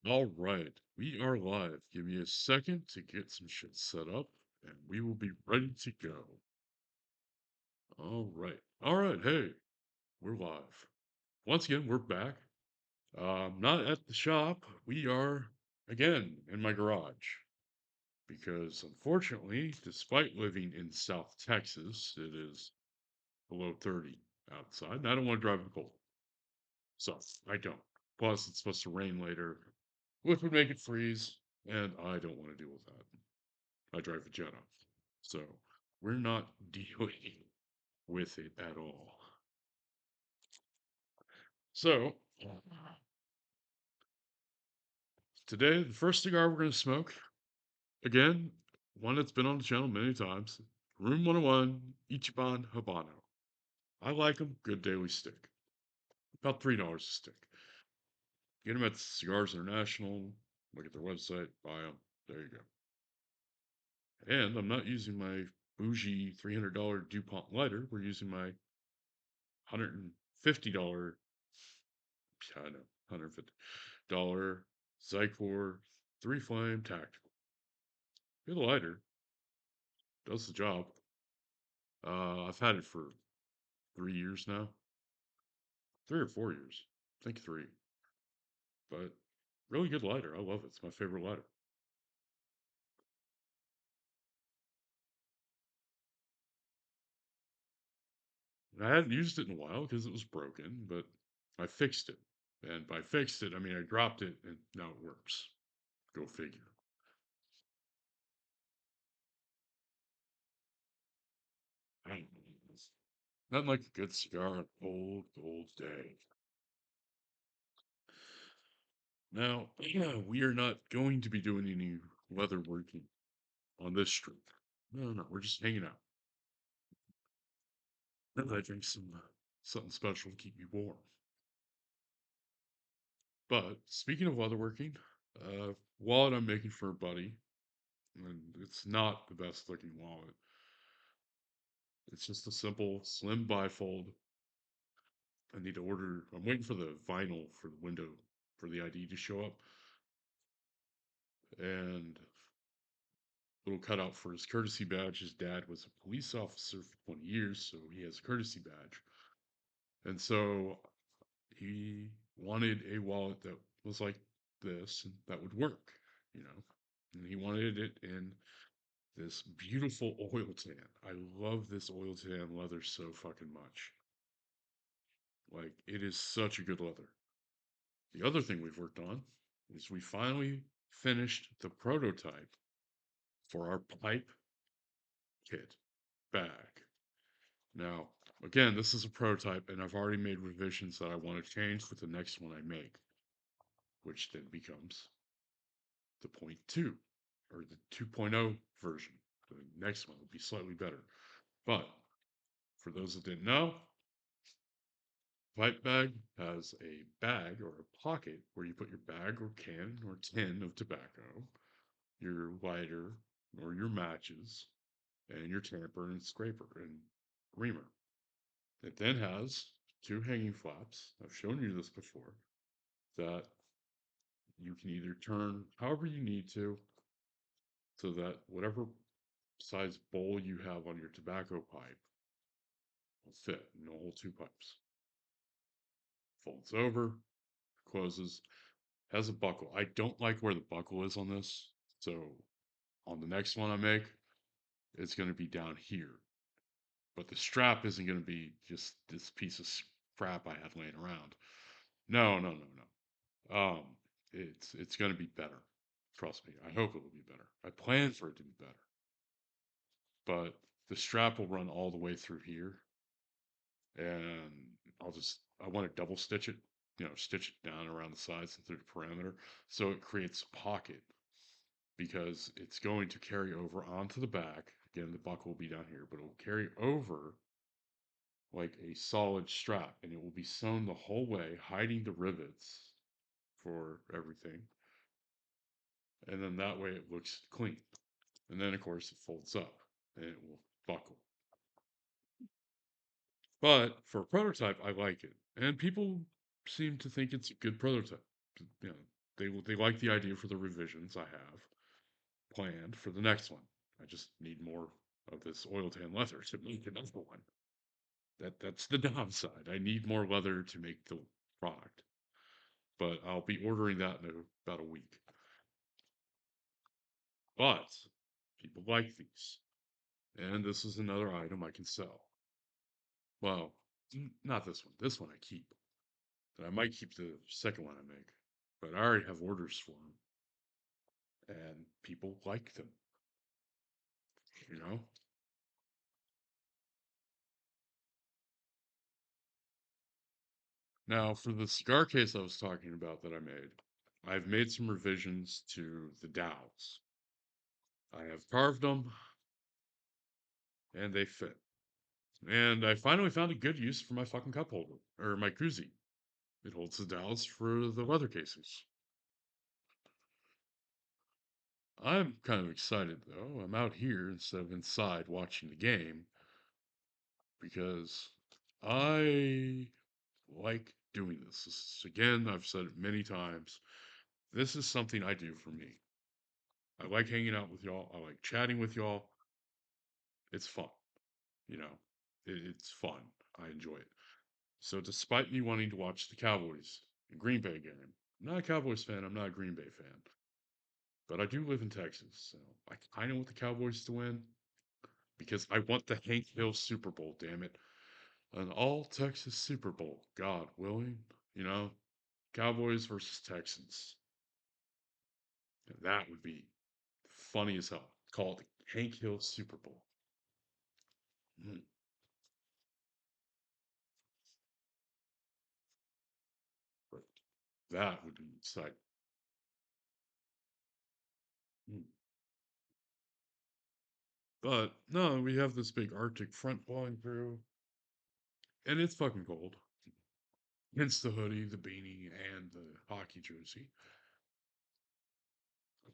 All right, we are live. Give me a second to get some shit set up, and we will be ready to go. All right. All right. Hey, we're live. Once again, we're back. Not at the shop. We are, again, in my garage. Because unfortunately, despite living in South Texas, it is below 30 outside, and I don't want to drive in the cold. So, I don't. Plus, it's supposed to rain later, which would make it freeze, and I don't want to deal with that. I drive a Jetta. So we're not dealing with it at all. So today, the first cigar we're going to smoke, again, one that's been on the channel many times, Room 101 Ichiban Habano. I like them, good daily stick. About $3 a stick. Get them at Cigars International, look at their website, buy them. There you go. And I'm not using my bougie $300 DuPont lighter. We're using my $150, I know, $150 Zycor 3 Flame Tactical. Good lighter, does the job. I've had it for 3 years now, 3 or 4 years. I think three, but really good lighter. I love it. It's my favorite lighter. And I hadn't used it in a while because it was broken, but I fixed it. And by fixed it, I mean I dropped it and now it works. Go figure. Nothing like a good cigar on a cold, cold day. Now, we are not going to be doing any leather working on this trip. No, no, we're just hanging out. And I drink some something special to keep me warm. But speaking of leatherworking, wallet I'm making for a buddy, and it's not the best looking wallet. It's just a simple slim bifold. I need to order. I'm waiting for the vinyl for the window for the ID to show up, and little cutout for his courtesy badge. His dad was a police officer for 20 years, so he has a courtesy badge. And so he wanted a wallet that was like this and that would work, you know. And he wanted it in this beautiful oil tan. I love this oil tan leather so fucking much. Like, it is such a good leather. The other thing we've worked on is we finally finished the prototype for our pipe kit bag. Now, again, this is a prototype, and I've already made revisions that I want to change with the next one I make, which then becomes the point two or the 2.0 version. The next one will be slightly better. But for those that didn't know, pipe bag has a bag or a pocket where you put your bag or can or tin of tobacco, your lighter or your matches, and your tamper and scraper and reamer. It then has two hanging flaps. I've shown you this before, that you can either turn however you need to so that whatever size bowl you have on your tobacco pipe will fit in the whole two pipes. Folds over, closes, has a buckle. I don't like where the buckle is on this, so on the next one I make, it's going to be down here. But the strap isn't going to be just this piece of crap I had laying around. No, no, no, no. It's going to be better. Trust me. I hope it will be better. I plan for it to be better. But the strap will run all the way through here, and I want to double stitch it, stitch it down around the sides and through the perimeter, so it creates a pocket because it's going to carry over onto the back. Again, the buckle will be down here, but it will carry over like a solid strap, and it will be sewn the whole way, hiding the rivets for everything. And then that way it looks clean. And then, of course, it folds up and it will buckle. But for a prototype, I like it. And people seem to think it's a good prototype. You know, They like the idea for the revisions I have planned for the next one. I just need more of this oil tan leather to make another one. That's the downside. I need more leather to make the product, but I'll be ordering that in about a week. But people like these, and this is another item I can sell. Well, not this one. This one I keep. And I might keep the second one I make, but I already have orders for them, and people like them. You know. Now, for the cigar case I was talking about that I made, I've made some revisions to the dowels. I have carved them, and they fit. And I finally found a good use for my fucking cup holder, or my koozie. It holds the dowels for the leather cases. I'm kind of excited though. I'm out here instead of inside watching the game because I like doing this. Again, I've said it many times. This is something I do for me. I like hanging out with y'all. I like chatting with y'all. It's fun, you know. It's fun. I enjoy it. So, despite me wanting to watch the Cowboys and Green Bay game, I'm not a Cowboys fan. I'm not a Green Bay fan. But I do live in Texas, so I kind of want the Cowboys to win because I want the Hank Hill Super Bowl, damn it. An all Texas Super Bowl, God willing. You know, Cowboys versus Texans. That would be funny as hell. Call it the Hank Hill Super Bowl. Mm, but that would be exciting. Mm. But no, we have this big Arctic front blowing through, and it's fucking cold. Hence the hoodie, the beanie, and the hockey jersey.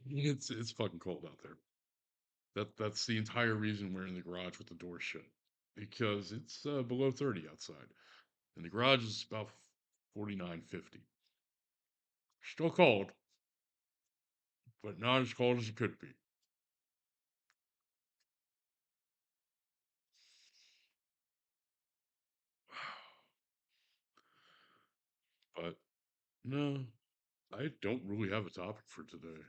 It's fucking cold out there. That's the entire reason we're in the garage with the door shut because it's below 30 outside, and the garage is about 49, 50. Still cold, but not as cold as it could be. But no, I don't really have a topic for today.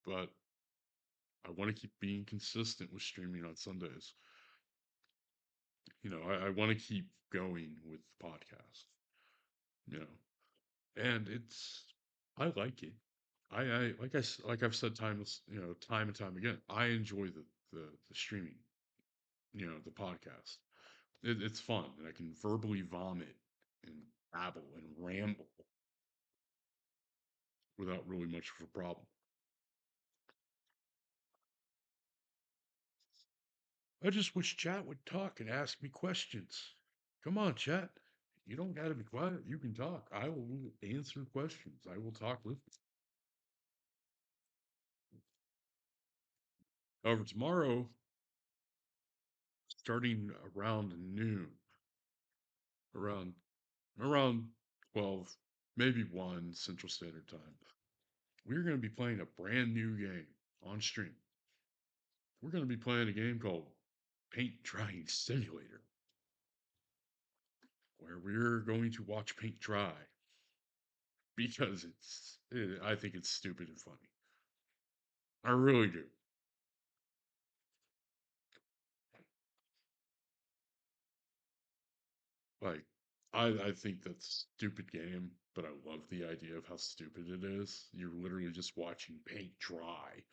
But I want to keep being consistent with streaming on Sundays. I want to keep going with the podcast. You know, and I like it. Like I've said time and time again. I enjoy the streaming. The podcast. It's fun, and I can verbally vomit and babble and ramble without really much of a problem. I just wish chat would talk and ask me questions. Come on, chat. You don't got to be quiet. You can talk. I will answer questions. I will talk with you. However, tomorrow, starting around noon, around around 12, maybe 1 Central Standard Time, we're going to be playing a brand new game on stream. We're going to be playing a game called Paint Drying Simulator, where we're going to watch paint dry because I think it's stupid and funny. I really do. Like, I think that's a stupid game, but I love the idea of how stupid it is. You're literally just watching paint dry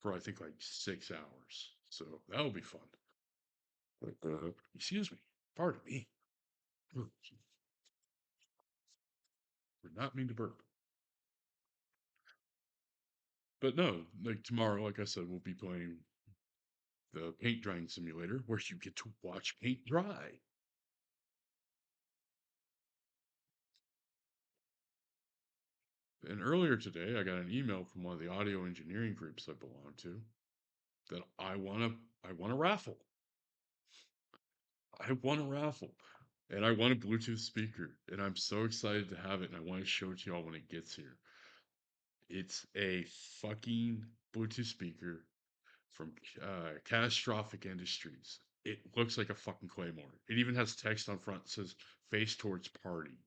for I think like 6 hours. So that'll be fun. Excuse me. Pardon me. Did not mean to burp. But no, like tomorrow, like I said, we'll be playing the paint drying simulator where you get to watch paint dry. And earlier today, I got an email from one of the audio engineering groups I belong to that I want a raffle. I won a raffle. And I won a Bluetooth speaker. And I'm so excited to have it. And I want to show it to y'all when it gets here. It's a fucking Bluetooth speaker from Catastrophic Industries. It looks like a fucking Claymore. It even has text on front that says "Face towards party."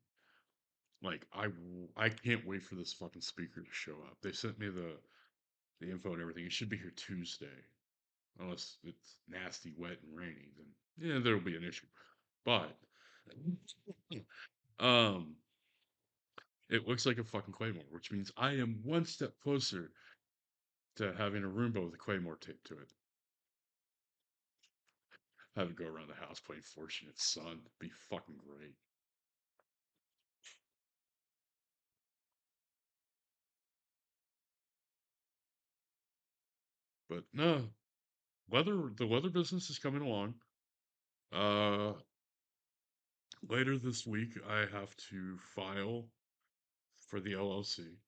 Like I can't wait for this fucking speaker to show up. They sent me the info and everything. It should be here Tuesday, unless it's nasty, wet, and rainy. Then yeah, there'll be an issue. But um, it looks like a fucking Claymore, which means I am one step closer to having a Roomba with a Claymore taped to it. Have it go around the house playing Fortunate Son. Be fucking great. But no, the leather business is coming along. Uh, Later this week, I have to file for the LLC.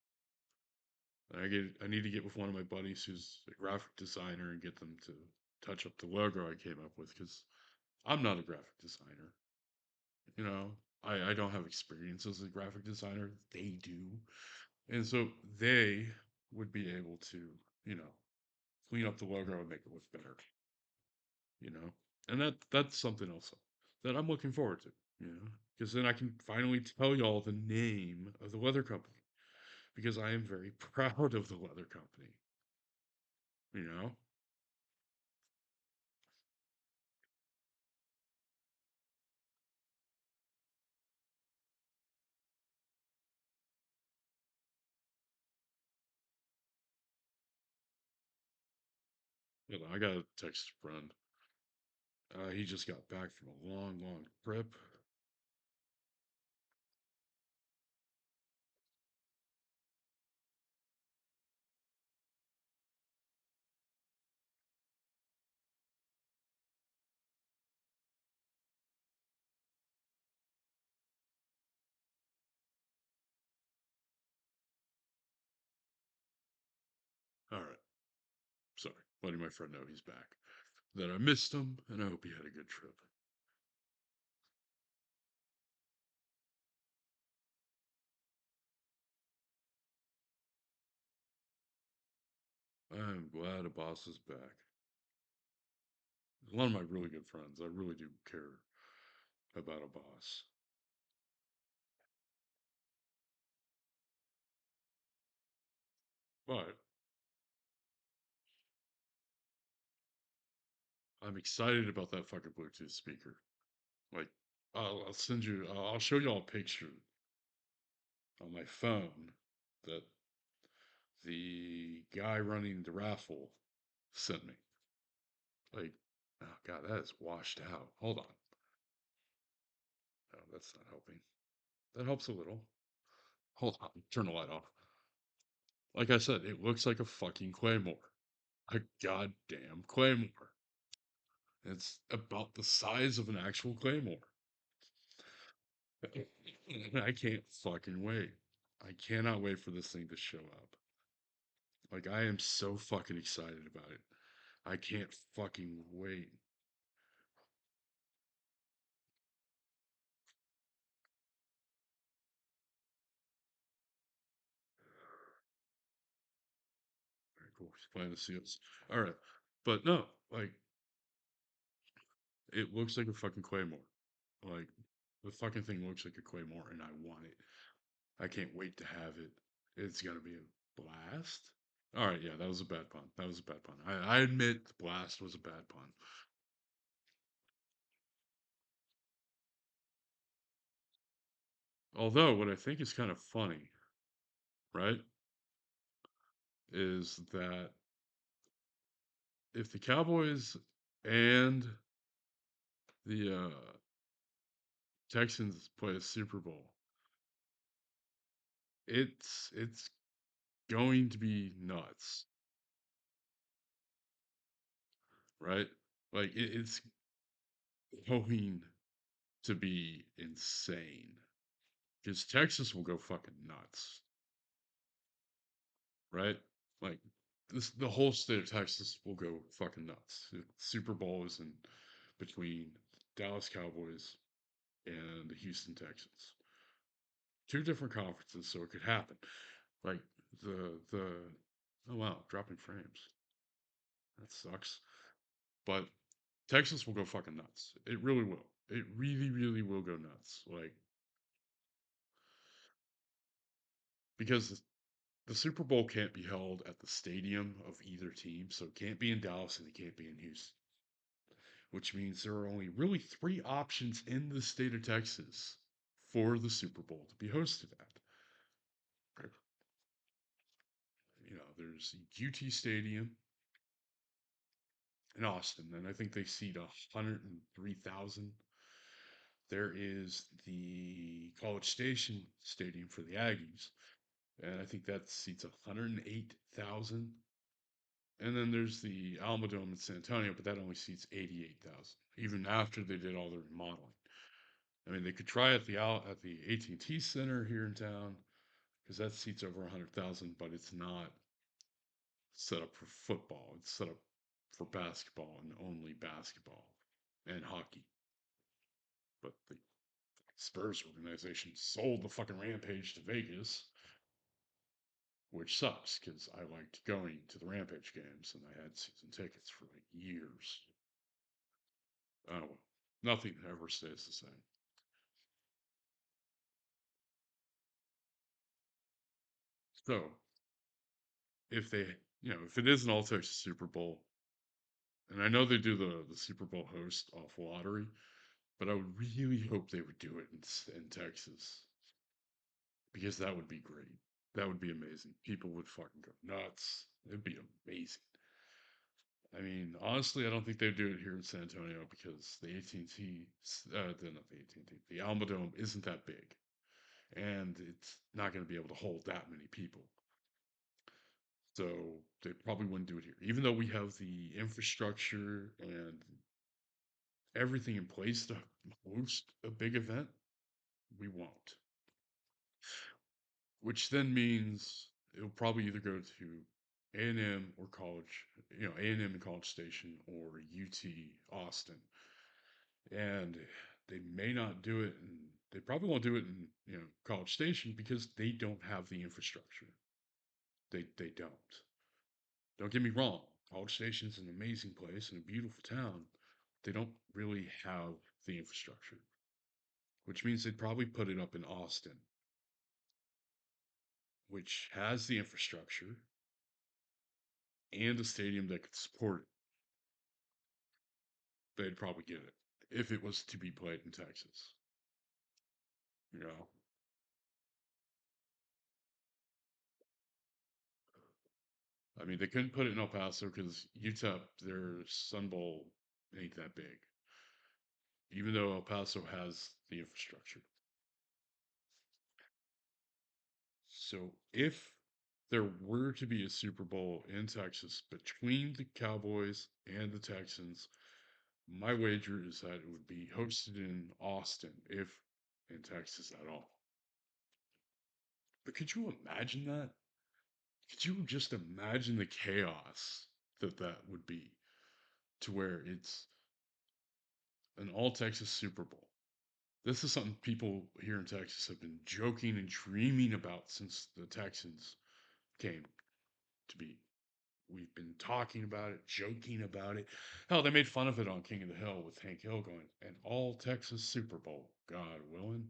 I need to get with one of my buddies who's a graphic designer and get them to touch up the logo I came up with because I'm not a graphic designer. You know, I don't have experience as a graphic designer. They do, and so they would be able to, you know, clean up the logo and make it look better. You know, and that's something else that I'm looking forward to. You know, because then I can finally tell y'all the name of the leather company because I am very proud of the leather company. You know, I got a text friend. He just got back from a long, long trip. All right, sorry, letting my friend know he's back. That I missed him, and I hope he had a good trip. I'm glad a boss is back. One of my really good friends. I really do care about a boss. But I'm excited about that fucking Bluetooth speaker. Like, I'll send you, I'll show you all a picture on my phone that the guy running the raffle sent me. Like, oh god, that is washed out. Hold on. Oh, that's not helping. That helps a little. Hold on. Turn the light off. Like I said, it looks like a fucking claymore. A goddamn claymore. It's about the size of an actual claymore. I can't fucking wait. I cannot wait for this thing to show up. Like, I am so fucking excited about it. I can't fucking wait. Very cool. She's planning to see us. All right. But no, like, it looks like a fucking claymore. Like, the fucking thing looks like a claymore, and I want it. I can't wait to have it. It's gonna be a blast. All right, yeah, that was a bad pun. That was a bad pun. I admit the blast was a bad pun. Although, what I think is kind of funny, right, is that if the Cowboys and the Texans play a Super Bowl, it's going to be nuts, right? Like it's going to be insane because Texas will go fucking nuts, right? Like the whole state of Texas will go fucking nuts. Super Bowl is in between Dallas Cowboys and the Houston Texans. Two different conferences, so it could happen. Like the oh wow, dropping frames. That sucks. But Texas will go fucking nuts. It really will. It really, really will go nuts. Like because the Super Bowl can't be held at the stadium of either team, so it can't be in Dallas and it can't be in Houston, which means there are only really three options in the state of Texas for the Super Bowl to be hosted at. You know, there's UT Stadium in Austin, and I think they seat 103,000. There is the College Station Stadium for the Aggies, and I think that seats 108,000. And then there's the Alma Dome in San Antonio, but that only seats 88,000, even after they did all the remodeling. I mean, they could try at the AT&T Center here in town because that seats over 100,000, but it's not set up for football. It's set up for basketball and only basketball and hockey. But the Spurs organization sold the fucking Rampage to Vegas, which sucks because I liked going to the Rampage games and I had season tickets for like years. Oh well, nothing ever stays the same. So if they, if it is an all Texas Super Bowl, and I know they do the Super Bowl host off lottery, but I would really hope they would do it in Texas because that would be great. That would be amazing. People would fucking go nuts. It'd be amazing. I mean, honestly, I don't think they'd do it here in San Antonio because the AT&T, not the AT&T, the Alma Dome isn't that big, and it's not going to be able to hold that many people. So they probably wouldn't do it here, even though we have the infrastructure and everything in place to host a big event. We won't, which then means it'll probably either go to A&M or college, A&M and College Station or UT Austin, and they may not do it, and they probably won't do it in College Station because they don't have the infrastructure. They don't. Don't get me wrong. College Station's an amazing place and a beautiful town. They don't really have the infrastructure, which means they'd probably put it up in Austin, which has the infrastructure and a stadium that could support it. They'd probably get it if it was to be played in Texas. You know, I mean, they couldn't put it in El Paso because UTEP, their Sun Bowl ain't that big, even though El Paso has the infrastructure. So if there were to be a Super Bowl in Texas between the Cowboys and the Texans, my wager is that it would be hosted in Austin, if in Texas at all. But could you imagine that? Could you just imagine the chaos that that would be to where it's an all Texas Super Bowl? This is something people here in Texas have been joking and dreaming about since the Texans came to be. We've been talking about it, joking about it. Hell, they made fun of it on King of the Hill with Hank Hill going, an all Texas Super Bowl. God willing.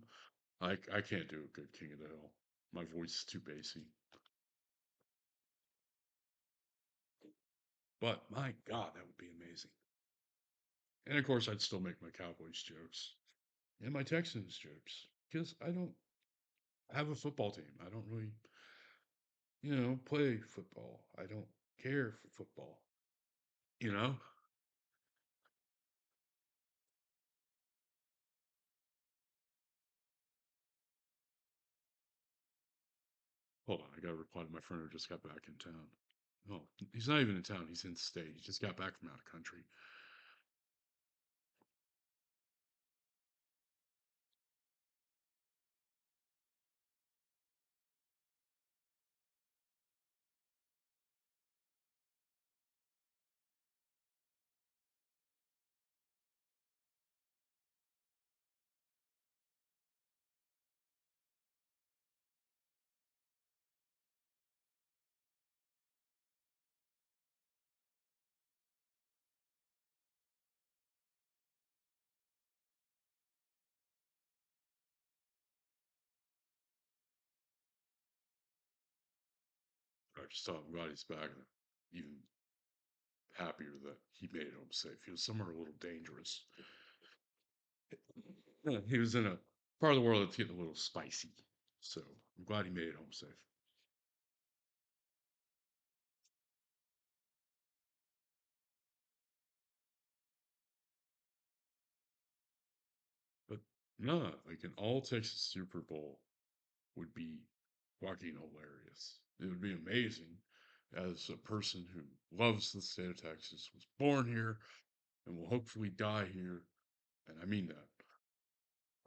I can't do a good King of the Hill. My voice is too bassy. But my God, that would be amazing. And of course, I'd still make my Cowboys jokes and my Texans jokes because I don't have a football team. I don't really, play football. I don't care for football. You know? Hold on, I got to reply to my friend who just got back in town. Oh, he's not even in town. He's in state. He just got back from out of country. I just thought I'm glad he's back. And even happier that he made it home safe. He was somewhere a little dangerous. Yeah, he was in a part of the world that's getting a little spicy. So I'm glad he made it home safe. But no, like an all Texas Super Bowl would be fucking hilarious. It would be amazing as a person who loves the state of Texas, was born here, and will hopefully die here. And I mean that.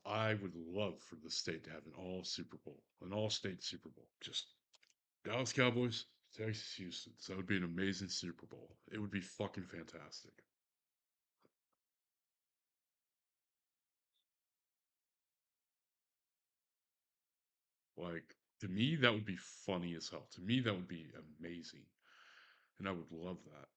I would love for the state to have an all Super Bowl, an all state Super Bowl. Just Dallas Cowboys, Texas Houston. So that would be an amazing Super Bowl. It would be fucking fantastic. Like, to me, that would be funny as hell. To me, that would be amazing. And I would love that.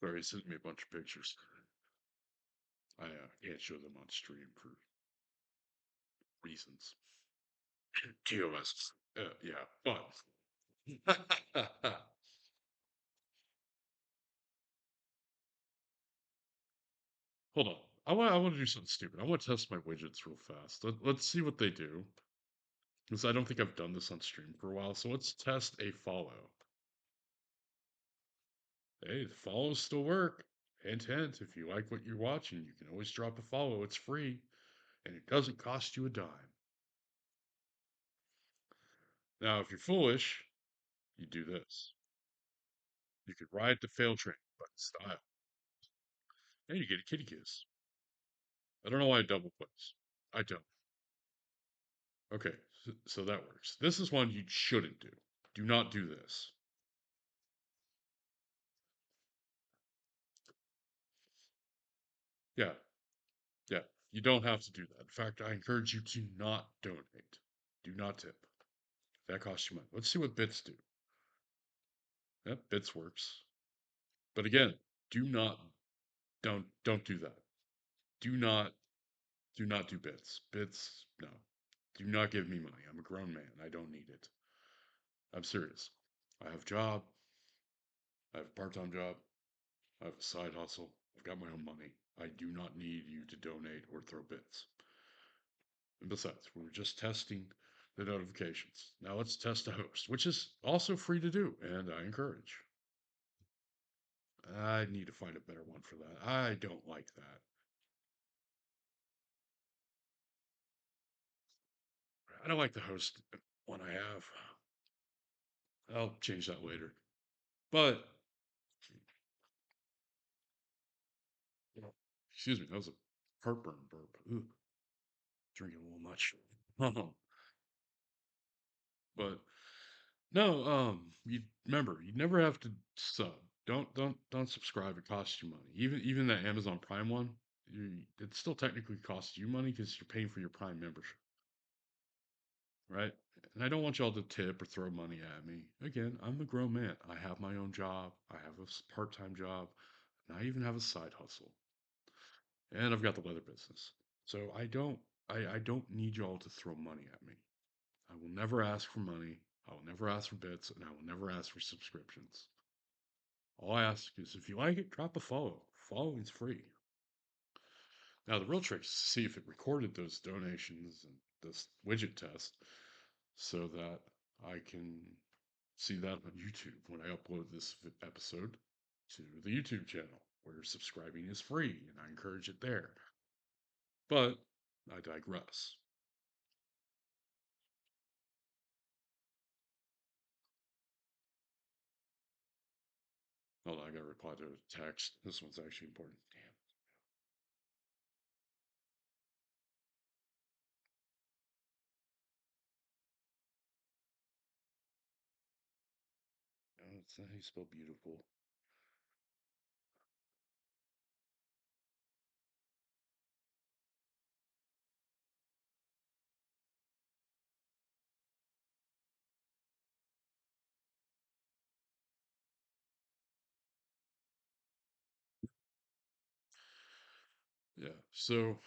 Sorry, he sent me a bunch of pictures. I can't show them on stream for reasons. TOS. Yeah, but hold on. I want to do something stupid. I want to test my widgets real fast. Let's see what they do. Because I don't think I've done this on stream for a while. So let's test a follow. Hey, the follows still work. Hint, hint. If you like what you're watching, you can always drop a follow. It's free and it doesn't cost you a dime. Now, if you're foolish, you do this. You could ride the fail train, but in style. And you get a kitty kiss. I don't know why I double clicks. I don't. Okay, so that works. This is one you shouldn't do. Do not do this. Yeah, yeah. You don't have to do that. In fact, I encourage you to not donate. Do not tip. That costs you money. Let's see what bits do. Yep, bits works. But again, do not don't do that. Do not do not do bits. Bits, no. Do not give me money. I'm a grown man. I don't need it. I'm serious. I have a job. I have a part-time job. I have a side hustle. I've got my own money. I do not need you to donate or throw bits. And besides, we were just testing the notifications. Now let's test a host, which is also free to do, and I encourage. I need to find a better one for that. I don't like that. I don't like the host one I have. I'll change that later. But, excuse me, that was a heartburn burp. Ooh, drinking a little much. But no, you remember, you never have to sub. Don't subscribe. It costs you money. Even that Amazon Prime one, it still technically costs you money because you're paying for your Prime membership, right? And I don't want y'all to tip or throw money at me. Again, I'm a grown man. I have my own job. I have a part-time job, and I even have a side hustle. And I've got the leather business. So I don't need y'all to throw money at me. I will never ask for money. I will never ask for bits, and I will never ask for subscriptions. All I ask is if you like it, drop a follow. Following's free. Now the real trick is to see if it recorded those donations and this widget test so that I can see that on YouTube when I upload this episode to the YouTube channel where subscribing is free and I encourage it there. But I digress. Hold on, I gotta reply to a text. This one's actually important. Damn. No, it's not how you spell beautiful. Yeah. So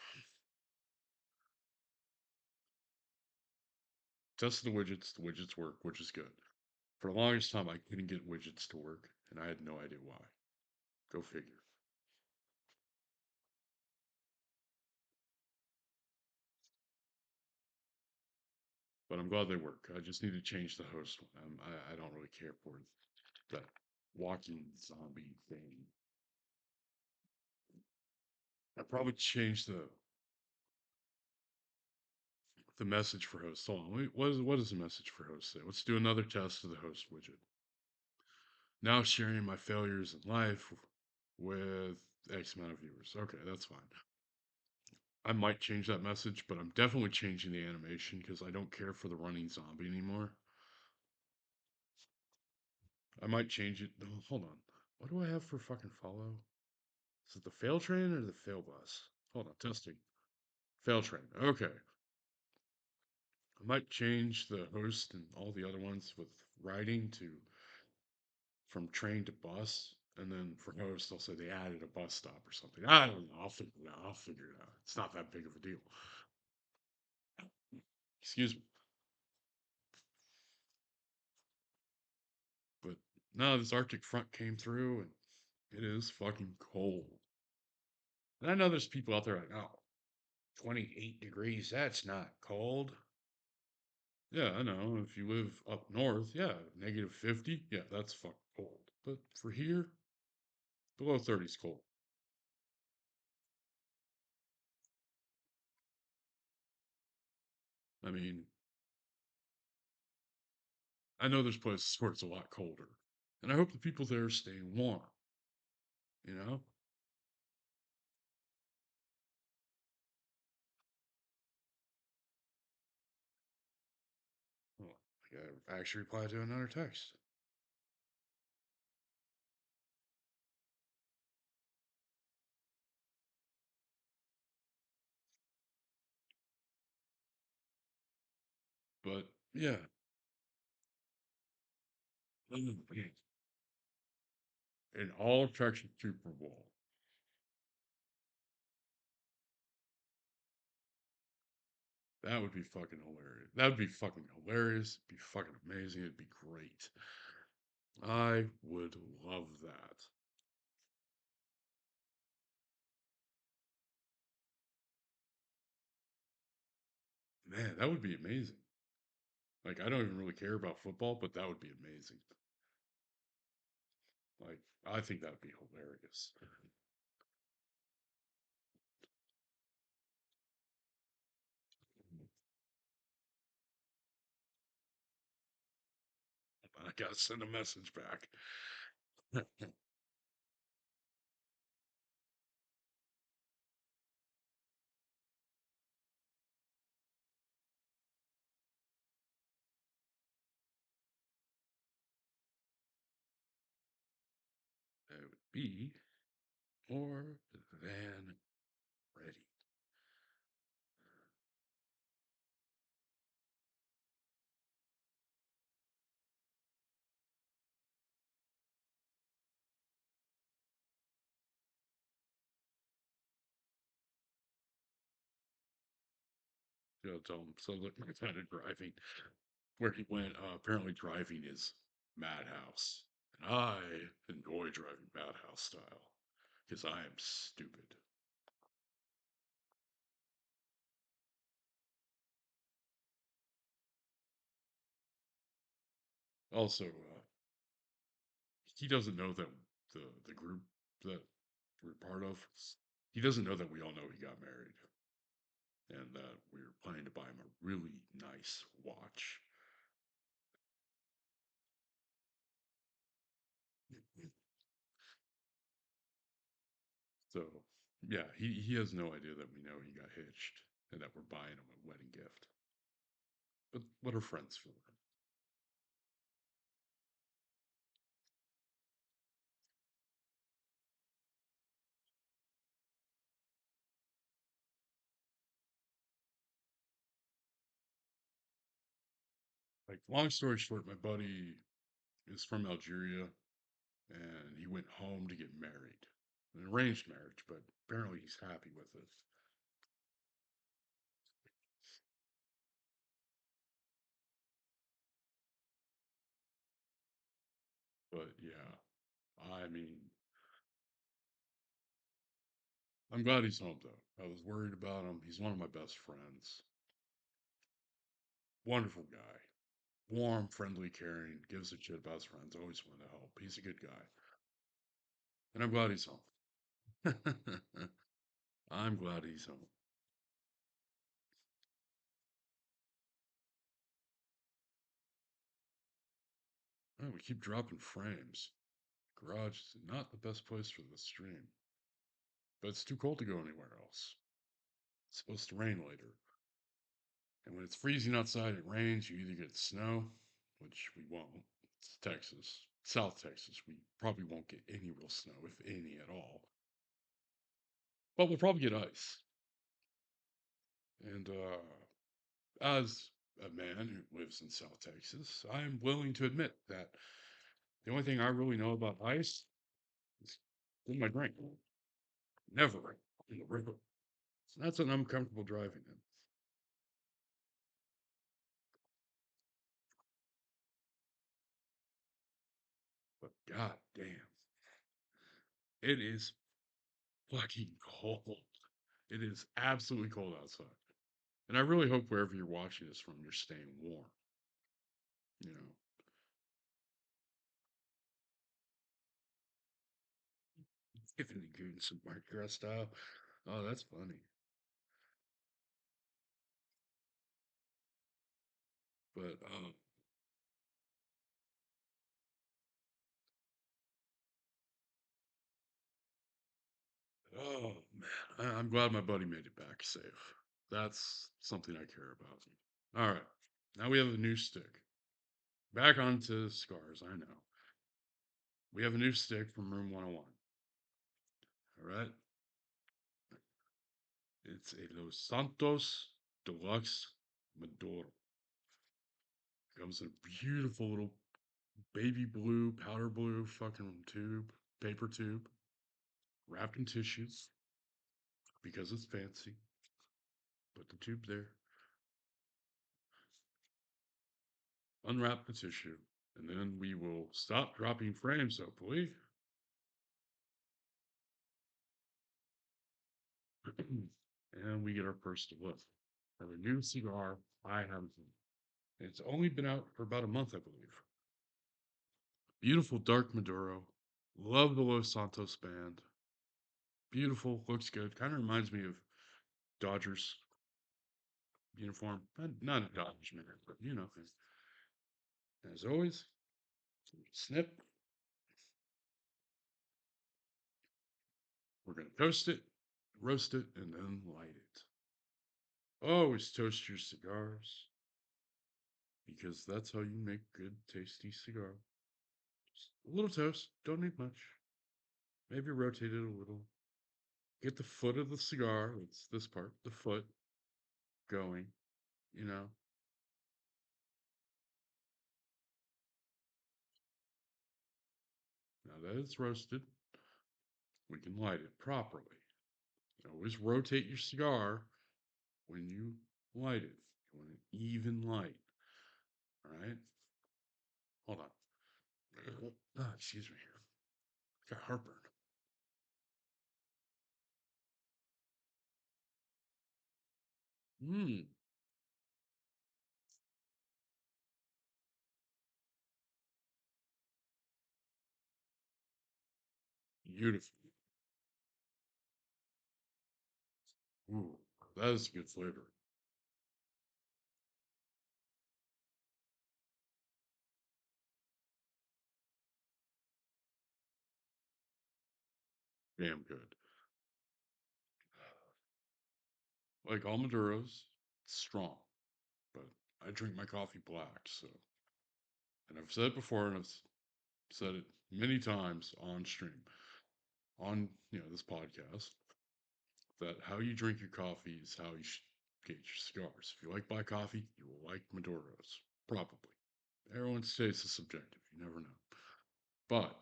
testing the widgets work, which is good. For the longest time, I couldn't get widgets to work, and I had no idea why. Go figure. But I'm glad they work. I just need to change the host one. I don't really care for that walking zombie thing. I probably change the message for host. Hold on. Wait, what is the message for host say? Let's do another test of the host widget. Now sharing my failures in life with X amount of viewers. Okay, that's fine. I might change that message, but I'm definitely changing the animation because I don't care for the running zombie anymore. I might change it. Oh, hold on. What do I have for fucking follow? Is it the fail train or the fail bus? Hold on, testing. Fail train. Okay. I might change the host and all the other ones with writing to from train to bus. And then for host, I'll say they added a bus stop or something. I don't know. I'll figure it out. I'll figure it out. It's not that big of a deal. Excuse me. But no, this Arctic front came through and it is fucking cold. And I know there's people out there like, oh, 28 degrees, that's not cold. Yeah, I know. If you live up north, yeah, negative 50, yeah, that's fucking cold. But for here, below 30 is cold. I mean, I know there's places where it's a lot colder. And I hope the people there are staying warm, you know? Well, I actually replied to another text. But yeah, in all Texas Super Bowl, that would be fucking hilarious. That would be fucking hilarious. It'd be fucking amazing. It'd be great. I would love that. Man, that would be amazing. Like, I don't even really care about football, but that would be amazing. Like, I think that would be hilarious. I gotta send a message back. That would be more than ready. You know, tell him. So, look, my kind of driving, where he went, apparently driving is madhouse. And I enjoy driving madhouse style because I am stupid. Also, he doesn't know that the group that we're part of, he doesn't know that we all know he got married and that we were planning to buy him a really nice watch. So, yeah, he has no idea that we know he got hitched and that we're buying him a wedding gift. But what are friends for? Like, long story short, my buddy is from Algeria and he went home to get married. an arranged marriage, but apparently he's happy with it. But yeah, I mean, I'm glad he's home though. I was worried about him. He's one of my best friends. Wonderful guy. Warm, friendly, caring, gives a shit about his friends, always want to help. He's a good guy. And I'm glad he's home. I'm glad he's home. Oh, we keep dropping frames. Garage is not the best place for the stream, but it's too cold to go anywhere else. It's supposed to rain later. And when it's freezing outside, it rains. You either get snow, which we won't. It's Texas, South Texas. We probably won't get any real snow, if any at all. But we'll probably get ice. And as a man who lives in South Texas, I am willing to admit that the only thing I really know about ice is in my drink. Never in the river. So that's what I'm comfortable driving in. But god damn, it is fucking cold. It is absolutely cold outside. And I really hope wherever you're watching this from, you're staying warm. You know, if any goons some Mardi Gras style. Oh, that's funny. But oh man, I'm glad my buddy made it back safe. That's something I care about. All right, now we have a new stick. Back onto scars. I know we have a new stick from Room 101. All right, it's a Los Santos Deluxe Maduro. Comes in a beautiful little baby blue, powder blue fucking tube, paper tube, wrapped in tissues because it's fancy. Put the tube there, unwrap the tissue, and then we will stop dropping frames, hopefully. And we get our first look of a new cigar I have. It's only been out for about a month, I believe. Beautiful dark Maduro. Love the Los Santos band. Beautiful, looks good. Kind of reminds me of Dodgers uniform. Not a Dodgers man, but you know. As always, snip. We're going to toast it, roast it, and then light it. Always toast your cigars because that's how you make good, tasty cigar. Just a little toast, don't need much. Maybe rotate it a little. Get the foot of the cigar, it's this part, the foot, going, you know. Now that it's roasted, we can light it properly. Always rotate your cigar when you light it. You want an even light. All right? Hold on. Ah, excuse me. Got heartburn. Mmm, beautiful. Ooh, that is a good flavor. Damn good. Like all Maduros, strong, but I drink my coffee black, so. And I've said it before, and I've said it many times on stream, on this podcast, that how you drink your coffee is how you should get your cigars. If you like black coffee, you will like Maduros, probably. Everyone's taste is subjective. You never know. But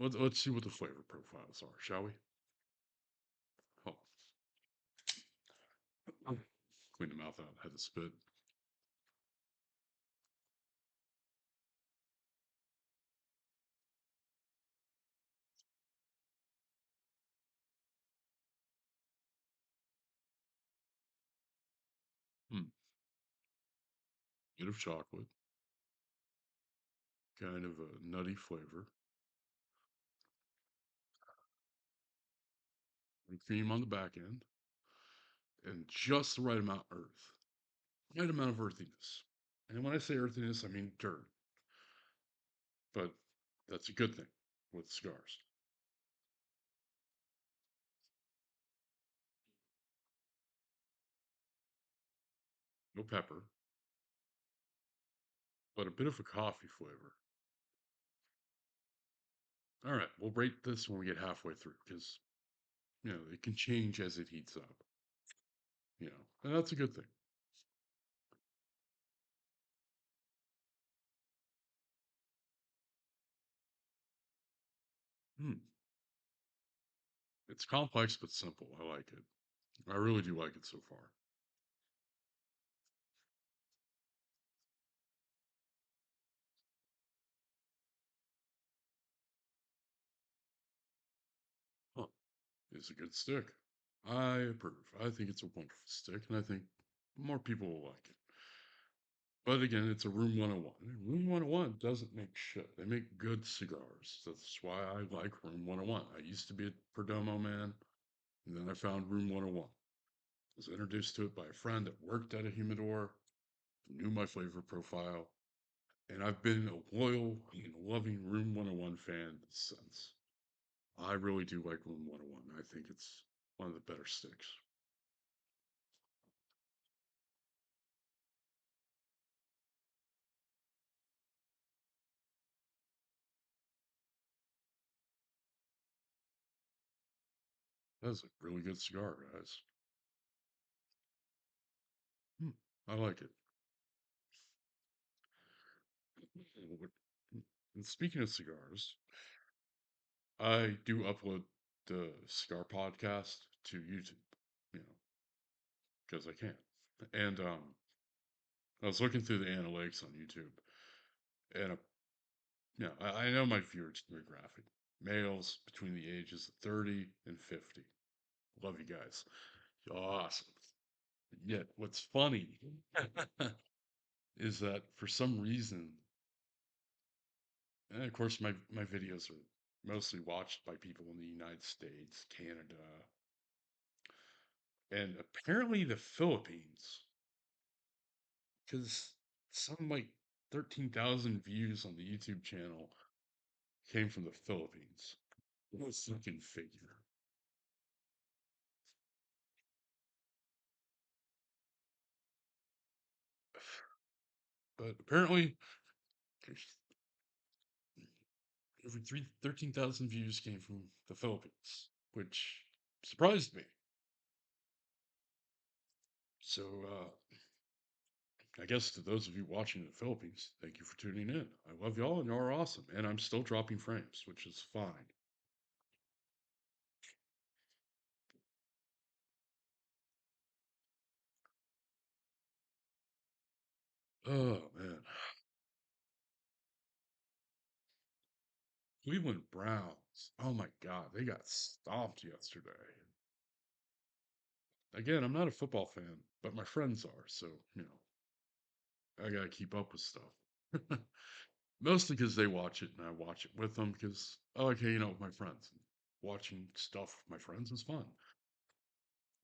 let's see what the flavor profiles are, shall we? Oh, clean the mouth out. Had to spit. Hmm. Bit of chocolate, kind of a nutty flavor, and cream on the back end, and just the right amount of earth, right amount of earthiness. And when I say earthiness, I mean dirt, but that's a good thing with cigars. No pepper, but a bit of a coffee flavor. All right, we'll rate this when we get halfway through because it can change as it heats up. And that's a good thing. Hmm. It's complex but simple. I like it. I really do like it so far. Huh. It's a good stick. I approve. I think it's a wonderful stick, and I think more people will like it. But again, it's a Room 101. And Room 101 doesn't make shit. They make good cigars. That's why I like Room 101. I used to be a Perdomo man, and then I found Room 101. I was introduced to it by a friend that worked at a humidor, knew my flavor profile, and I've been a loyal and loving Room 101 fan since. I really do like Room 101. I think it's one of the better sticks. That's a really good cigar, guys. Hmm, I like it. And speaking of cigars, I do upload the cigar podcast to YouTube, you know, because I can. And I was looking through the analytics on YouTube, and I know my viewer demographic: males between the ages of 30 and 50. Love you guys. Awesome. Yet, what's funny is that for some reason, and of course, my videos are mostly watched by people in the United States, Canada, and apparently the Philippines, because some like 13,000 views on the YouTube channel came from the Philippines. What a fucking figure. But apparently, over 13,000 views came from the Philippines, which surprised me. So, I guess to those of you watching in the Philippines, thank you for tuning in. I love y'all and y'all are awesome. And I'm still dropping frames, which is fine. Oh, man. Cleveland Browns. Oh my God. They got stomped yesterday. Again, I'm not a football fan, but my friends are. So, I got to keep up with stuff. Mostly because they watch it and I watch it with them because I like hanging out with my friends. Watching stuff with my friends is fun.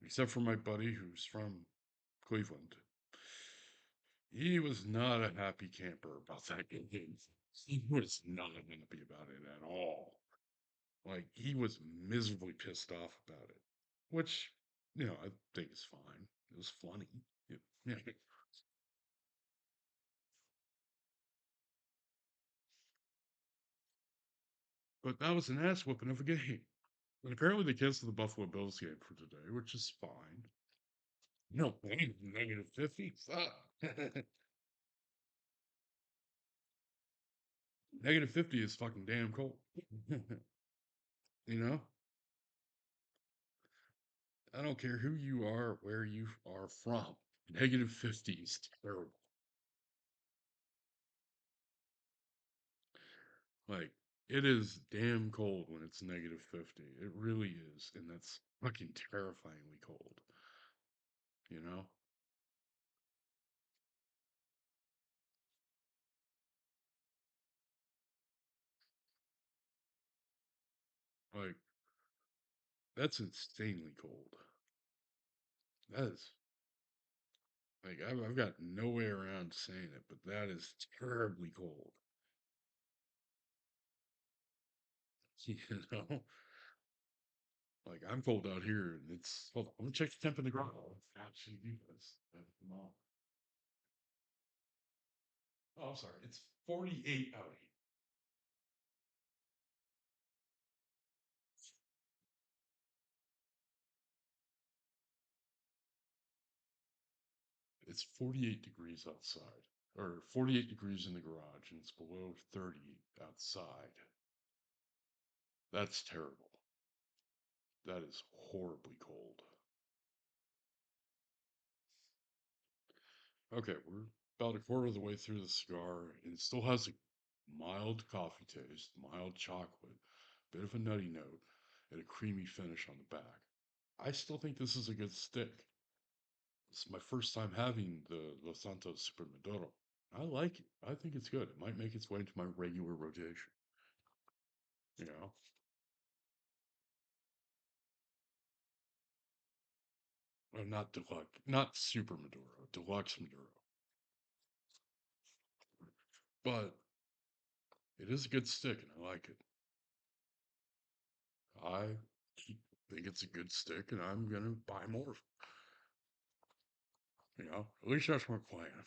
Except for my buddy who's from Cleveland. He was not a happy camper about that game. He was not happy about it at all. Like, he was miserably pissed off about it, which, I think is fine. It was funny. Yeah. But that was an ass whooping of a game. And apparently they canceled the Buffalo Bills game for today, which is fine. No, negative 50? Fuck. -50 is fucking damn cold. You know? I don't care who you are, where you are from. -50 is terrible. Like, it is damn cold when it's -50. It really is. And that's fucking terrifyingly cold. You know? Like, that's insanely cold. That is, like, I've got no way around saying it, but that is terribly cold. You know? Like, I'm cold out here, and it's, hold on, let me check the temp in the ground. Actually, do this. Oh, I'm sorry. It's 48 out here. It's 48 degrees outside, or 48 degrees in the garage, and it's below 30 outside. That's terrible. That is horribly cold. Okay, we're about a quarter of the way through the cigar, and it still has a mild coffee taste, mild chocolate, bit of a nutty note, and a creamy finish on the back. I still think this is a good stick. It's my first time having the Los Santos Super Maduro. I like it. I think it's good. It might make its way into my regular rotation. You know, not deluxe, not Super Maduro, deluxe Maduro. But it is a good stick, and I like it. I think it's a good stick, and I'm gonna buy more. You know, at least that's my plan.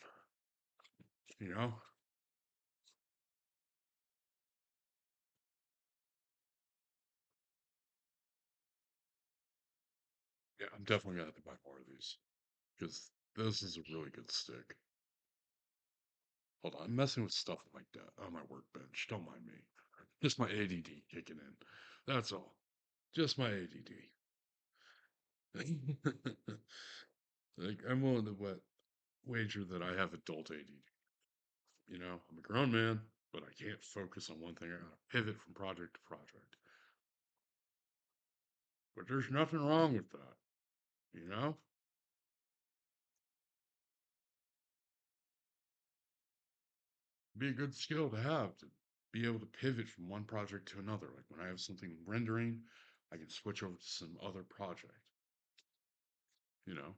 You know, yeah, I'm definitely gonna have to buy more of these because this is a really good stick. Hold on, I'm messing with stuff like that on my workbench. Don't mind me. Just my ADD kicking in. That's all. Just my ADD. Like I'm willing to wager that I have adult ADD. You know, I'm a grown man, but I can't focus on one thing. I gotta pivot from project to project. But there's nothing wrong with that. You know, be a good skill to have to be able to pivot from one project to another. Like when I have something rendering, I can switch over to some other project. You know,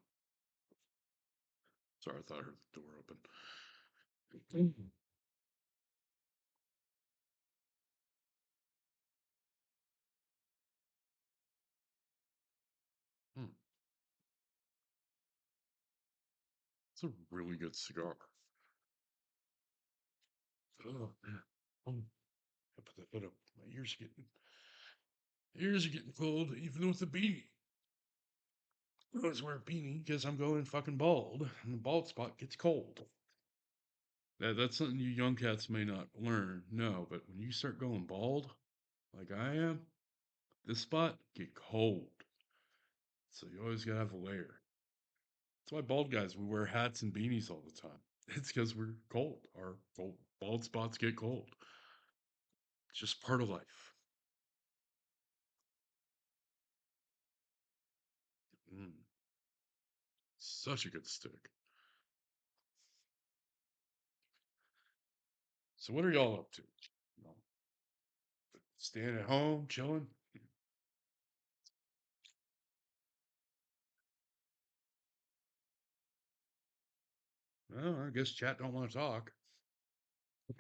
sorry, I thought I heard the door open. Mhm. Hmm, it's a really good cigar. Oh, man. I put the hood up. My ears are getting cold, even with the beanie. I always wear a beanie because I'm going fucking bald, and the bald spot gets cold. That's something you young cats may not learn. No, but when you start going bald, like I am, this spot get cold. So you always gotta have a layer. That's why bald guys we wear hats and beanies all the time. It's because we're cold. Our bald spots get cold. It's just part of life. Mm, such a good stick. So what are y'all up to? You know, staying at home, chilling? Well, I guess chat don't want to talk.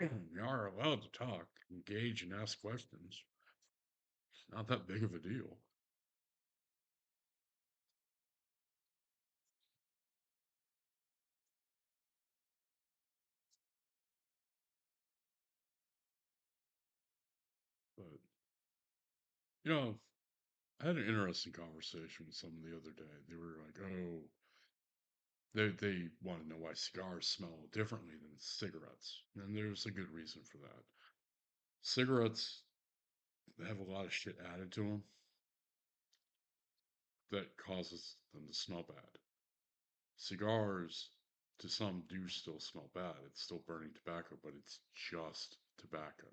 You are allowed to talk, engage, and ask questions. It's not that big of a deal. But you know, I had an interesting conversation with someone the other day. They were like, "Oh, they want to know why cigars smell differently than cigarettes," and there's a good reason for that. Cigarettes have a lot of shit added to them that causes them to smell bad. Cigars, to some, do still smell bad. It's still burning tobacco, but it's just tobacco.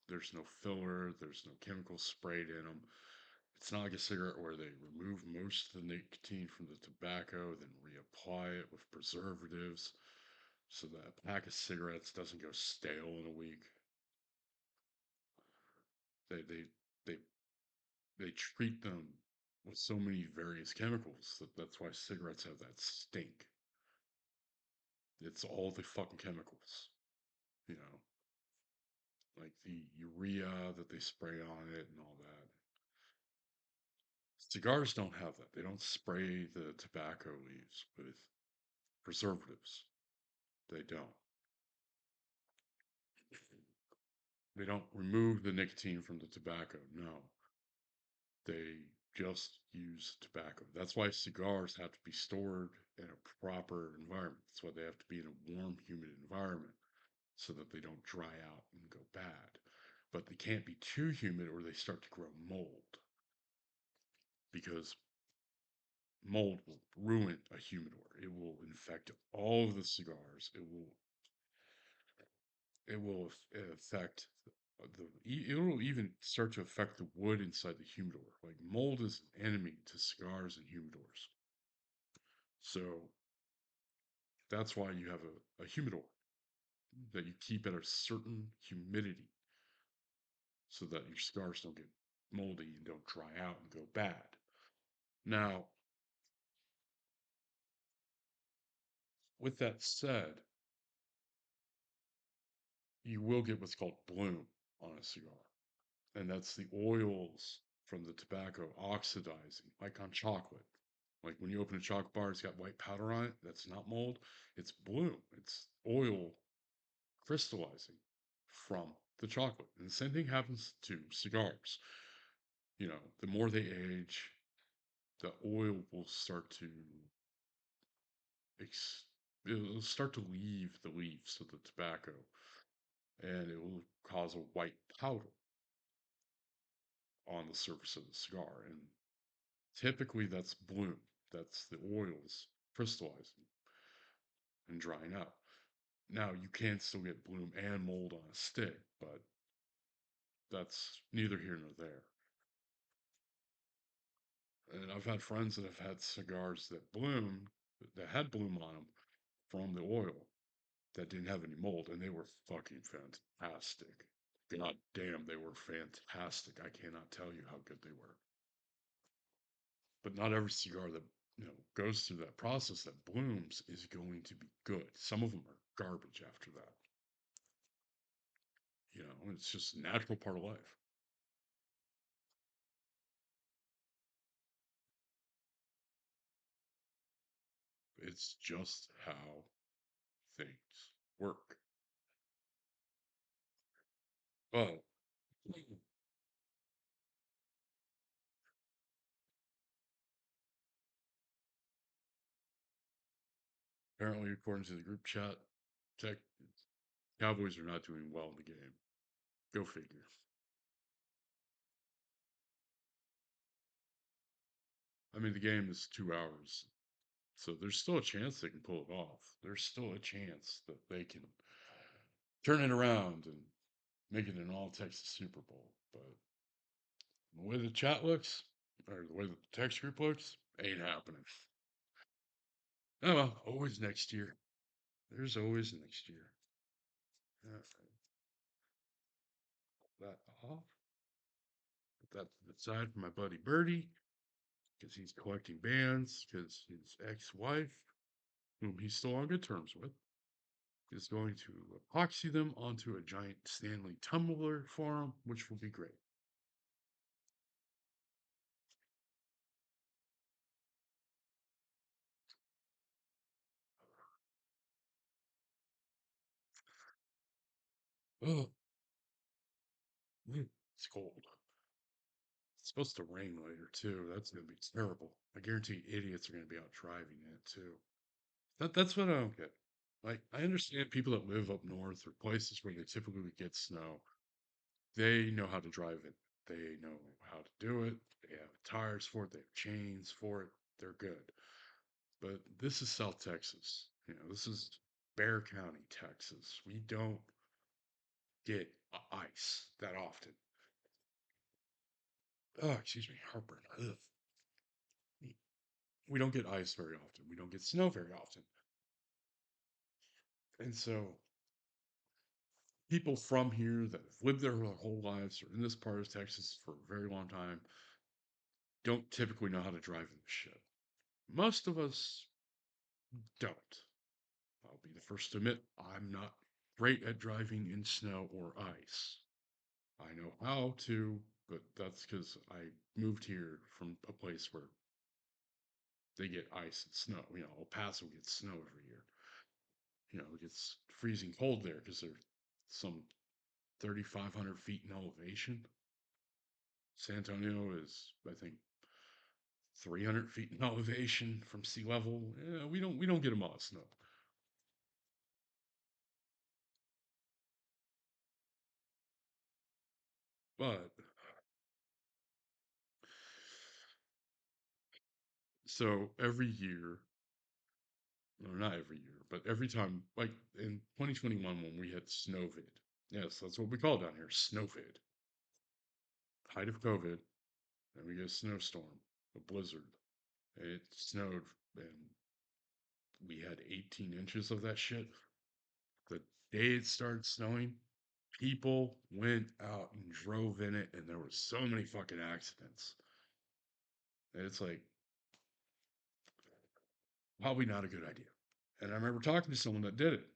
There's no filler, there's no chemicals sprayed in them. It's not like a cigarette where they remove most of the nicotine from the tobacco, then reapply it with preservatives so that a pack of cigarettes doesn't go stale in a week. They they they they treat them with so many various chemicals that's why cigarettes have that stink. It's all the fucking chemicals, you know, like the urea that they spray on it and all that. Cigars don't have that. They don't spray the tobacco leaves with preservatives. They don't. They don't remove the nicotine from the tobacco. No, they just use tobacco. That's why cigars have to be stored in a proper environment. That's why they have to be in a warm, humid environment so that they don't dry out and go bad. But they can't be too humid or they start to grow mold because mold will ruin a humidor. It will infect all of the cigars. It will affect it will even start to affect the wood inside the humidor. Like mold is an enemy to cigars and humidors. So that's why you have a humidor that you keep at a certain humidity so that your cigars don't get moldy and don't dry out and go bad. Now, with that said, you will get what's called bloom on a cigar. And that's the oils from the tobacco oxidizing, like on chocolate. Like when you open a chocolate bar, it's got white powder on it. That's not mold. It's bloom. It's oil crystallizing from the chocolate. And the same thing happens to cigars. You know, the more they age, the oil will start to ex- it'll start to leave the leaves of the tobacco, and it will cause a white powder on the surface of the cigar. And typically, that's bloom. That's the oils crystallizing and drying out. Now, you can still get bloom and mold on a stick, but that's neither here nor there. And I've had friends that have had cigars that had bloom on them from the oil that didn't have any mold, and they were fucking fantastic. God damn, they were fantastic. I cannot tell you how good they were. But not every cigar that goes through that process that blooms is going to be good. Some of them are garbage after that. It's just a natural part of life. It's just how things work. But apparently, according to the group chat, tech Cowboys are not doing well in the game. Go figure. I mean, the game is 2 hours, so there's still a chance they can pull it off. There's still a chance that they can turn it around and make it an all Texas Super Bowl. But the way the chat looks, or the way the text group looks, ain't happening. Oh well, always next year. There's always next year. Yeah, that off. Put that to the side for my buddy Birdie, because he's collecting bands, because his ex-wife, whom he's still on good terms with, is going to epoxy them onto a giant Stanley tumbler for him, which will be great. Oh, it's cold. It's supposed to rain later too. That's gonna be terrible. I guarantee idiots are gonna be out driving in it too. That's what I don't get. Like, I understand people that live up north or places where they typically get snow. They know how to drive it. They know how to do it. They have tires for it. They have chains for it. They're good. But this is South Texas. This is Bear County, Texas. We don't get ice that often. Oh, excuse me, heartburn. Ugh. We don't get ice very often. We don't get snow very often. And so people from here that have lived there their whole lives or in this part of Texas for a very long time don't typically know how to drive this shit. Most of us don't. I'll be the first to admit I'm not great at driving in snow or ice. I know how to, but that's because I moved here from a place where they get ice and snow. El Paso gets snow every year. It gets freezing cold there because they're some 3,500 feet in elevation. San Antonio is, I think, 300 feet in elevation from sea level. Yeah, we don't get a lot of snow. But so every year, or not every year, but every time, like in 2021 when we had snowvid. Yes, that's what we call it down here, snowvid. Height of COVID, and we get a snowstorm, a blizzard. And it snowed, and we had 18 inches of that shit. The day it started snowing, people went out and drove in it, and there were so many fucking accidents. And it's like, probably not a good idea. And I remember talking to someone that did it.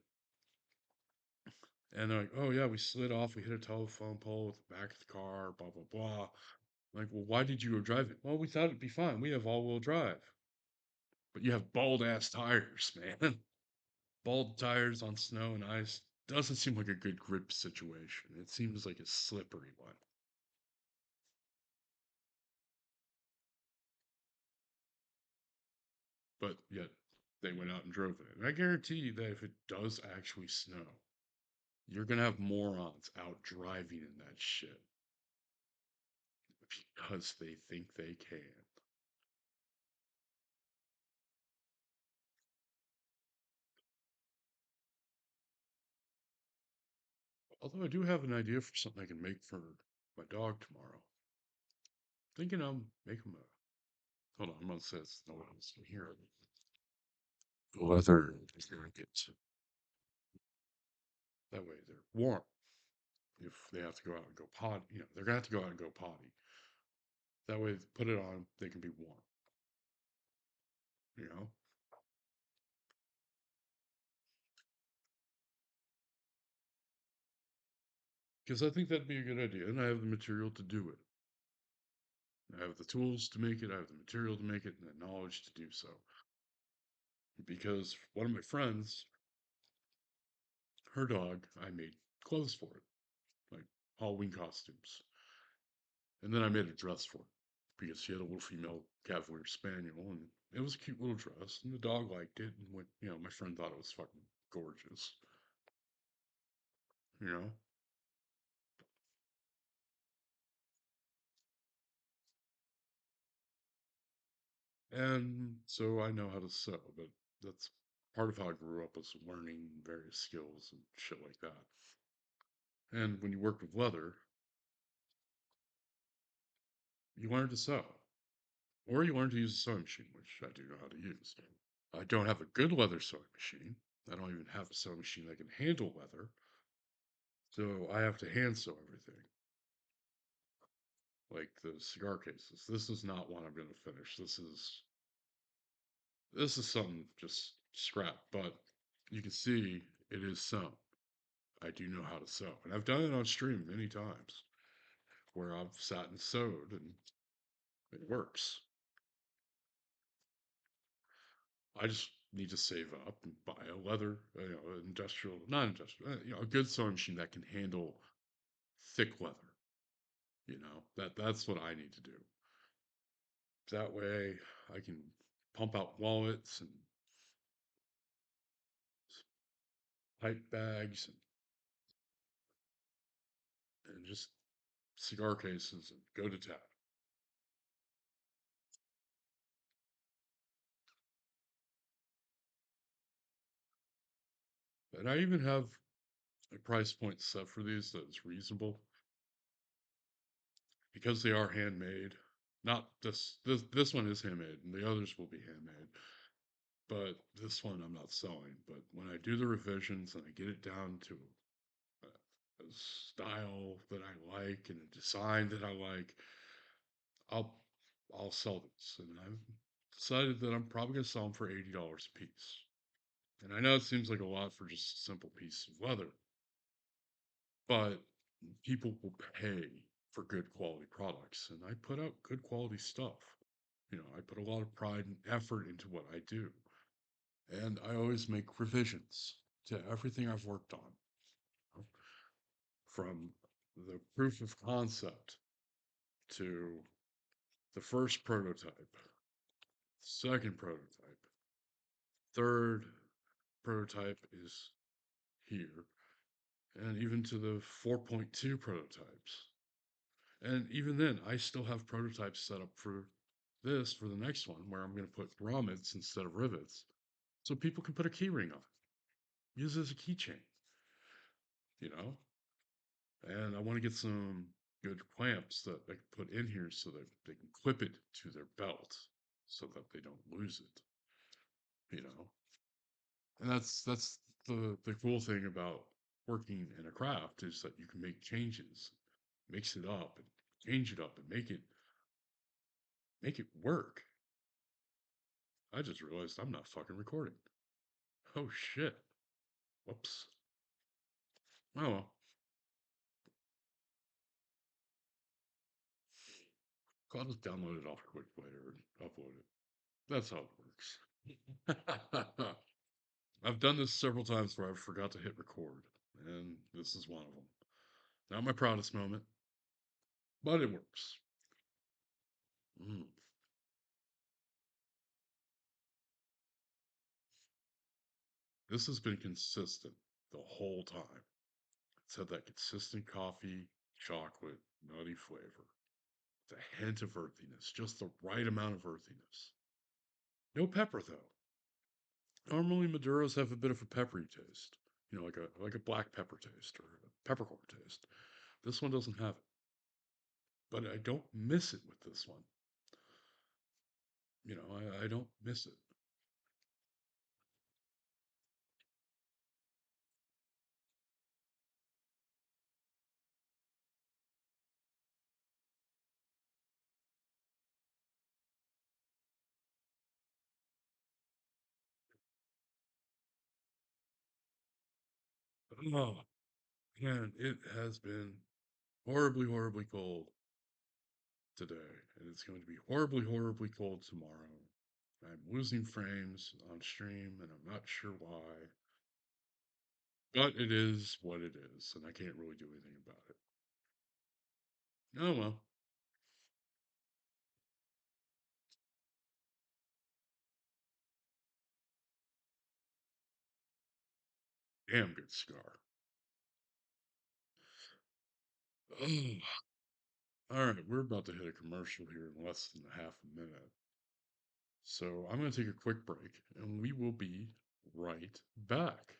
And they're like, oh, yeah, we slid off. We hit a telephone pole with the back of the car, blah, blah, blah. I'm like, well, why did you go drive it? Well, we thought it'd be fine. We have all wheel drive. But you have bald ass tires, man. Bald tires on snow and ice doesn't seem like a good grip situation. It seems like a slippery one. But yet they went out and drove it. And I guarantee you that if it does actually snow, you're gonna have morons out driving in that shit because they think they can. Although I do have an idea for something I can make for my dog tomorrow. Thinking I'm making a. Hold on, I'm gonna say it's no one else can hear it. Leather jackets. That way they're warm. If they have to go out and go potty, they're gonna have to go out and go potty. That way, put it on, they can be warm. You know, because I think that'd be a good idea, and I have the material to do it. I have the tools to make it. I have the material to make it, and the knowledge to do so. Because one of my friends, her dog, I made clothes for it, like Halloween costumes. And then I made a dress for it because she had a little female Cavalier Spaniel, and it was a cute little dress, and the dog liked it. And my friend thought it was fucking gorgeous. You know, and so I know how to sew, but that's part of how I grew up was learning various skills and shit like that. And when you work with leather, you learn to sew, or you learn to use a sewing machine, which I do know how to use. I don't have a good leather sewing machine. I don't even have a sewing machine that can handle leather, so I have to hand sew everything, like the cigar cases. This is not one I'm going to finish. This is something just scrap, but you can see it is sewn. I do know how to sew, and I've done it on stream many times where I've sat and sewed, and it works. I just need to save up and buy a leather, industrial, not industrial, a good sewing machine that can handle thick leather. That's what I need to do. That way, I can pump out wallets and pipe bags and just cigar cases and go to town. And I even have a price point set for these that is reasonable because they are handmade. Not this one is handmade, and the others will be handmade. But this one I'm not selling. But when I do the revisions and I get it down to a style that I like and a design that I like, I'll I'll sell these. And I've decided that I'm probably gonna sell them for $80 a piece. And I know it seems like a lot for just a simple piece of leather, but people will pay for good quality products, and I put out good quality stuff. I put a lot of pride and effort into what I do, and I always make revisions to everything I've worked on, from the proof of concept to the first prototype, second prototype, third prototype is here, and even to the 4.2 prototypes. And even then, I still have prototypes set up for this for the next one where I'm going to put grommets instead of rivets so people can put a key ring on it, use it as a keychain, you know? And I want to get some good clamps that they can put in here so that they can clip it to their belt so that they don't lose it, you know? And that's the cool thing about working in a craft is that you can make changes, mix it up and change it up and make it work. I just realized I'm not fucking recording. Oh shit. Whoops. Oh well. I'll just download it off quick later and upload it. That's how it works. I've done this several times where I forgot to hit record, and this is one of them. Not my proudest moment, but it works. Mm. This has been consistent the whole time. It's had that consistent coffee, chocolate, nutty flavor. The hint of earthiness, just the right amount of earthiness. No pepper though. Normally Maduros have a bit of a peppery taste, like a black pepper taste or a peppercorn taste. This one doesn't have it, but I don't miss it with this one. I don't miss it. Oh man, it has been horribly, horribly cold today, and it's going to be horribly, horribly cold tomorrow. I'm losing frames on stream, and I'm not sure why, but it is what it is, and I can't really do anything about it. Oh well, damn good cigar. Oh, all right, we're about to hit a commercial here in less than a half a minute. So I'm going to take a quick break and we will be right back.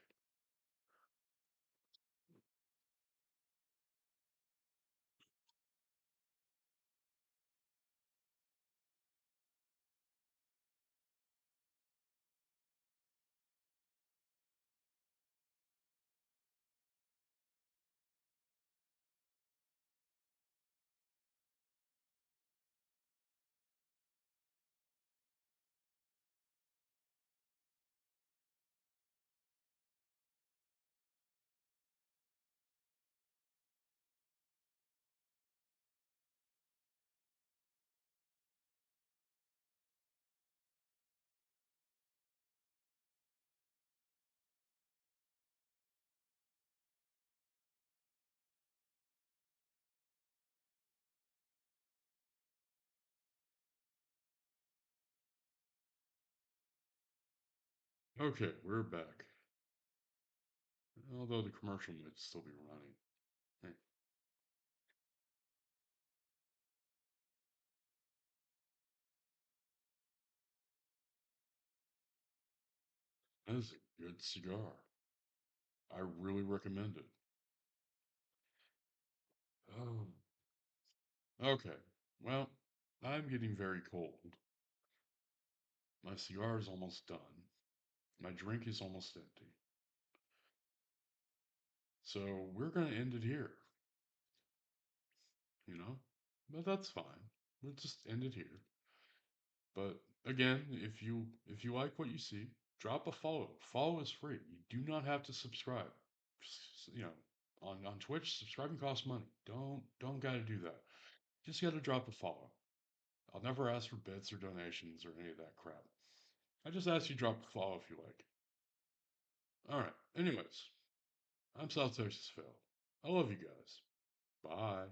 Okay, we're back. Although the commercial might still be running. Hey, that is a good cigar. I really recommend it. Oh, okay. Well, I'm getting very cold. My cigar is almost done. My drink is almost empty. So we're going to end it here, you know? But that's fine. We'll just end it here. But again, if you like what you see, drop a follow. Follow is free. You do not have to subscribe. You know, on Twitch, subscribing costs money. Don't got to do that. Just got to drop a follow. I'll never ask for bits or donations or any of that crap. I just ask you drop a follow if you like. All right. Anyways, I'm South Texas Phil. I love you guys. Bye.